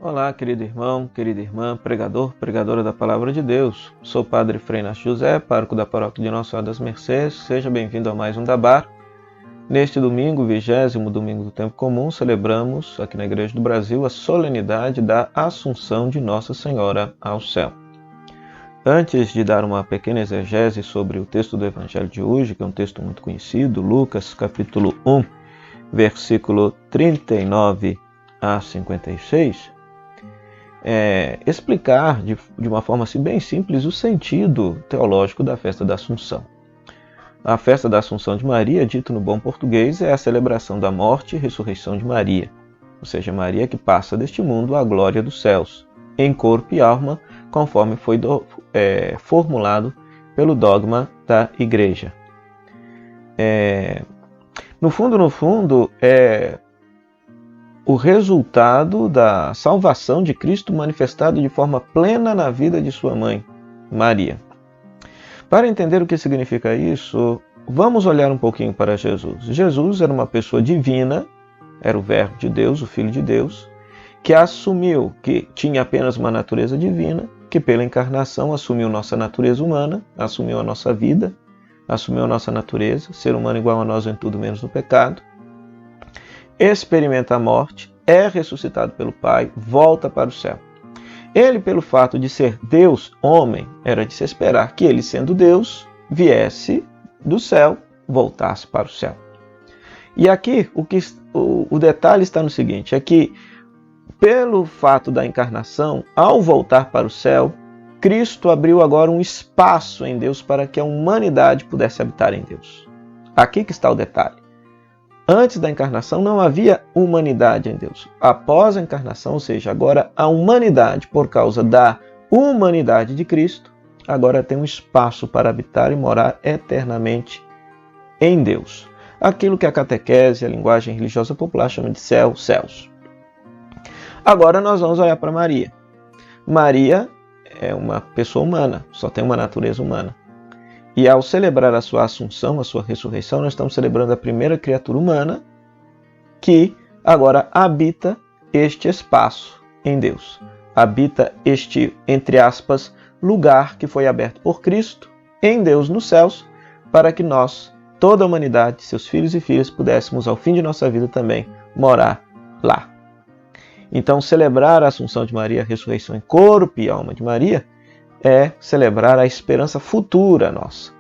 Olá, querido irmão, querida irmã, pregador, pregadora da Palavra de Deus. Sou o Padre Frei Inácio José, pároco da Paróquia de Nossa Senhora das Mercês. Seja bem-vindo a mais um Dabar. Neste domingo, 20º domingo do Tempo Comum, celebramos aqui na Igreja do Brasil a solenidade da Assunção de Nossa Senhora ao céu. Antes de dar uma pequena exegese sobre o texto do Evangelho de hoje, que é um texto muito conhecido, Lucas capítulo 1, versículo 39 a 56, explicar de uma forma assim, bem simples o sentido teológico da festa da Assunção. A festa da Assunção de Maria, dito no bom português, é a celebração da morte e ressurreição de Maria, ou seja, Maria que passa deste mundo à glória dos céus, em corpo e alma, conforme foi formulado pelo dogma da Igreja. No fundo, é o resultado da salvação de Cristo manifestado de forma plena na vida de sua mãe, Maria. Para entender o que significa isso, vamos olhar um pouquinho para Jesus. Jesus era uma pessoa divina, era o Verbo de Deus, o Filho de Deus, que assumiu que tinha apenas uma natureza divina, que pela encarnação assumiu nossa natureza humana, assumiu a nossa vida, assumiu a nossa natureza, ser humano igual a nós em tudo menos no pecado, experimenta a morte, é ressuscitado pelo Pai, volta para o céu. Ele, pelo fato de ser Deus, homem, era de se esperar que ele, sendo Deus, viesse do céu, voltasse para o céu. E aqui o detalhe está no seguinte, é que pelo fato da encarnação, ao voltar para o céu, Cristo abriu agora um espaço em Deus para que a humanidade pudesse habitar em Deus. Aqui que está o detalhe. Antes da encarnação não havia humanidade em Deus. Após a encarnação, ou seja, agora a humanidade, por causa da humanidade de Cristo, agora tem um espaço para habitar e morar eternamente em Deus. Aquilo que a catequese, a linguagem religiosa popular chama de céu, céus. Agora nós vamos olhar para Maria. Maria é uma pessoa humana, só tem uma natureza humana. E ao celebrar a sua assunção, a sua ressurreição, nós estamos celebrando a primeira criatura humana que agora habita este espaço em Deus. Habita este, entre aspas, lugar que foi aberto por Cristo em Deus nos céus, para que nós, toda a humanidade, seus filhos e filhas, pudéssemos, ao fim de nossa vida também, morar lá. Então, celebrar a Assunção de Maria, a ressurreição em corpo e alma de Maria, é celebrar a esperança futura nossa,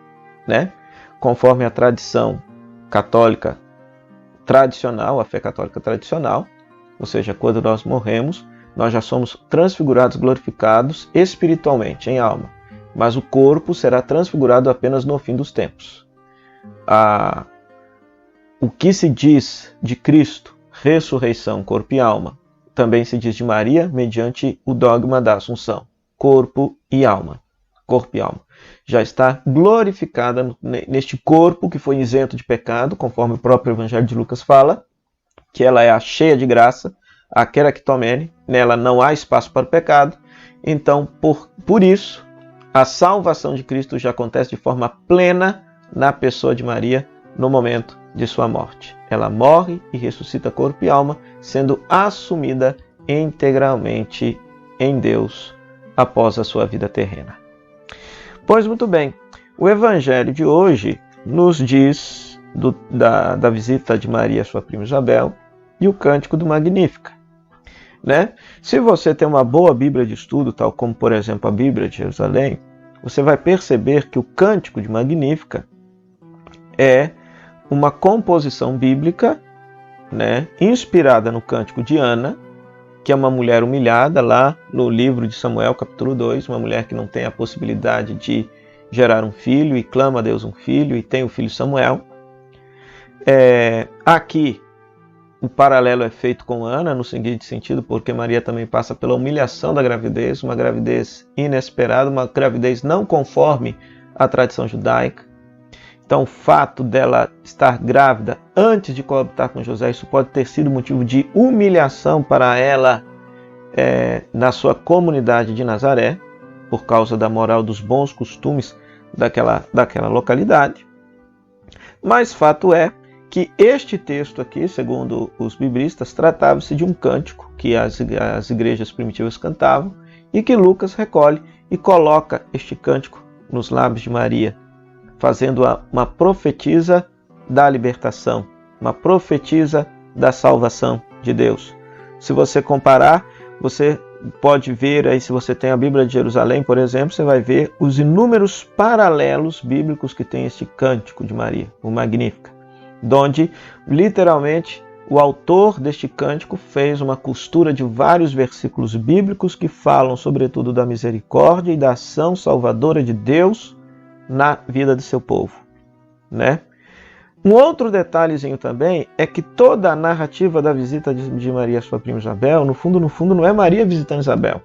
né? Conforme a tradição católica tradicional, a fé católica tradicional, ou seja, quando nós morremos, nós já somos transfigurados, glorificados espiritualmente, em alma, mas o corpo será transfigurado apenas no fim dos tempos. O que se diz de Cristo, ressurreição, corpo e alma, também se diz de Maria mediante o dogma da Assunção. Corpo e alma. Corpo e alma. Já está glorificada neste corpo que foi isento de pecado, conforme o próprio Evangelho de Lucas fala, que ela é a cheia de graça, a keractomene, nela não há espaço para o pecado. Então, por isso, a salvação de Cristo já acontece de forma plena na pessoa de Maria no momento de sua morte. Ela morre e ressuscita corpo e alma, sendo assumida integralmente em Deus após a sua vida terrena. Pois muito bem, o Evangelho de hoje nos diz da visita de Maria à sua prima Isabel e o cântico do Magnífica. Né? Se você tem uma boa Bíblia de estudo, tal como, por exemplo, a Bíblia de Jerusalém, você vai perceber que o cântico de Magnífica é uma composição bíblica, né, inspirada no cântico de Ana, que é uma mulher humilhada lá no livro de Samuel, capítulo 2, uma mulher que não tem a possibilidade de gerar um filho e clama a Deus um filho e tem o filho Samuel. Aqui o paralelo é feito com Ana no seguinte sentido, porque Maria também passa pela humilhação da gravidez, uma gravidez inesperada, uma gravidez não conforme à tradição judaica. Então o fato dela estar grávida antes de coabitar com José, isso pode ter sido motivo de humilhação para ela na sua comunidade de Nazaré, por causa da moral dos bons costumes daquela localidade. Mas fato é que este texto aqui, segundo os biblistas, tratava-se de um cântico que as igrejas primitivas cantavam e que Lucas recolhe e coloca este cântico nos lábios de Maria, fazendo uma profetisa da libertação, uma profetisa da salvação de Deus. Se você comparar, você pode ver aí, se você tem a Bíblia de Jerusalém, por exemplo, você vai ver os inúmeros paralelos bíblicos que tem este cântico de Maria, o Magnífica, onde literalmente o autor deste cântico fez uma costura de vários versículos bíblicos que falam sobretudo da misericórdia e da ação salvadora de Deus na vida de seu povo, né? Um outro detalhezinho também é que toda a narrativa da visita de Maria à sua prima Isabel, no fundo, não é Maria visitando Isabel,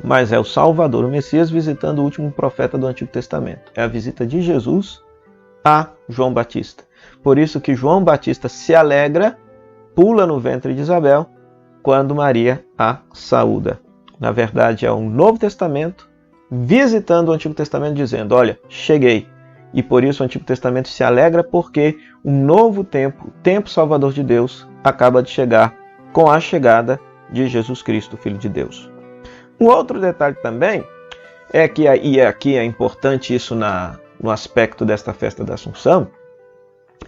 mas é o Salvador, o Messias, visitando o último profeta do Antigo Testamento. É a visita de Jesus a João Batista. Por isso que João Batista se alegra, pula no ventre de Isabel, quando Maria a saúda. Na verdade, é um Novo Testamento visitando o Antigo Testamento, dizendo: olha, cheguei. E por isso o Antigo Testamento se alegra, porque um novo tempo, o tempo salvador de Deus, acaba de chegar com a chegada de Jesus Cristo, Filho de Deus. Um outro detalhe também é que, e aqui é importante isso no aspecto desta festa da Assunção,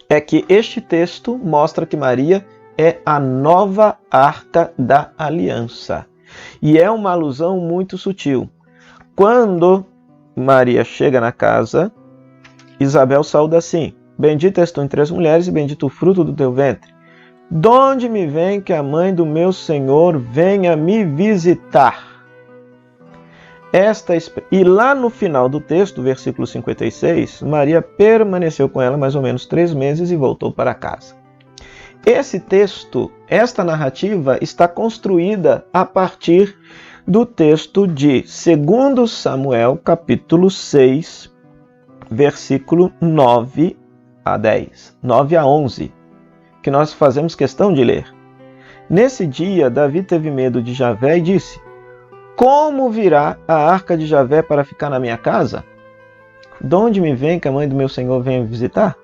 é que este texto mostra que Maria é a nova arca da aliança. E é uma alusão muito sutil. Quando Maria chega na casa, Isabel saúda assim: bendita és tu entre as mulheres e bendito o fruto do teu ventre. Donde me vem que a mãe do meu Senhor venha me visitar? E lá no final do texto, versículo 56, Maria permaneceu com ela mais ou menos 3 meses e voltou para casa. Esse texto, esta narrativa, está construída a partir do texto de 2 Samuel, capítulo 6, versículo 9 a 10, 9 a 11, que nós fazemos questão de ler. Nesse dia, Davi teve medo de Javé e disse: como virá a arca de Javé para ficar na minha casa? De onde me vem que a mãe do meu Senhor venha me visitar?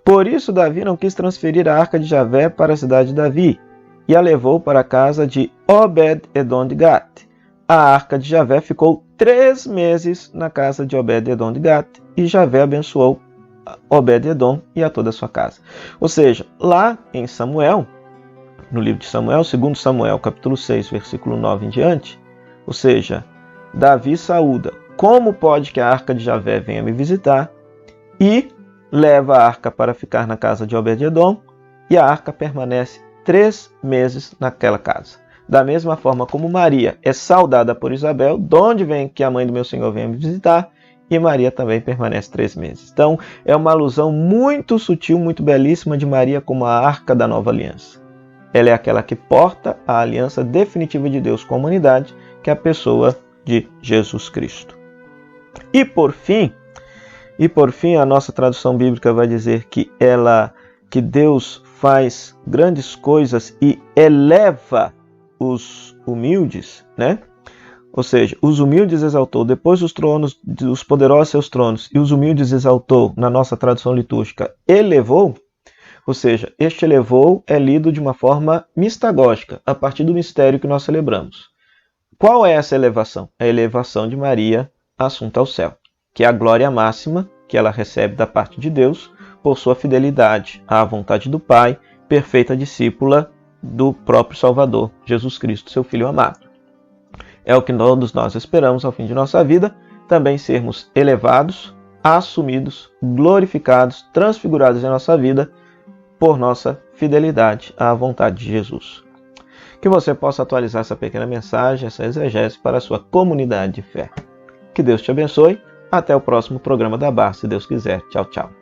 Por isso Davi não quis transferir a arca de Javé para a cidade de Davi, e a levou para a casa de Obed-edom de Gate. A arca de Javé ficou 3 meses na casa de Obed-edom de Gate, e Javé abençoou Obed-edom e a toda a sua casa. Ou seja, lá em Samuel, no livro de Samuel, 2 Samuel, capítulo 6, versículo 9 em diante, ou seja, Davi saúda: como pode que a arca de Javé venha me visitar? E leva a arca para ficar na casa de Obed-edom, e a arca permanece 3 meses naquela casa. Da mesma forma como Maria é saudada por Isabel, de onde vem que a mãe do meu Senhor venha me visitar, e Maria também permanece 3 meses. Então, é uma alusão muito sutil, muito belíssima de Maria como a arca da nova aliança. Ela é aquela que porta a aliança definitiva de Deus com a humanidade, que é a pessoa de Jesus Cristo. E por fim, a nossa tradução bíblica vai dizer que Deus faz grandes coisas e eleva os humildes, né? Ou seja, os humildes exaltou, depois os poderosos seus tronos, e os humildes exaltou, na nossa tradução litúrgica, elevou. Ou seja, este elevou é lido de uma forma mistagógica, a partir do mistério que nós celebramos. Qual é essa elevação? A elevação de Maria assunta ao céu, que é a glória máxima que ela recebe da parte de Deus por sua fidelidade à vontade do Pai, perfeita discípula do próprio Salvador, Jesus Cristo, seu Filho amado. É o que todos nós esperamos ao fim de nossa vida, também sermos elevados, assumidos, glorificados, transfigurados em nossa vida por nossa fidelidade à vontade de Jesus. Que você possa atualizar essa pequena mensagem, essa exegese para a sua comunidade de fé. Que Deus te abençoe. Até o próximo programa da Bar, se Deus quiser. Tchau, tchau.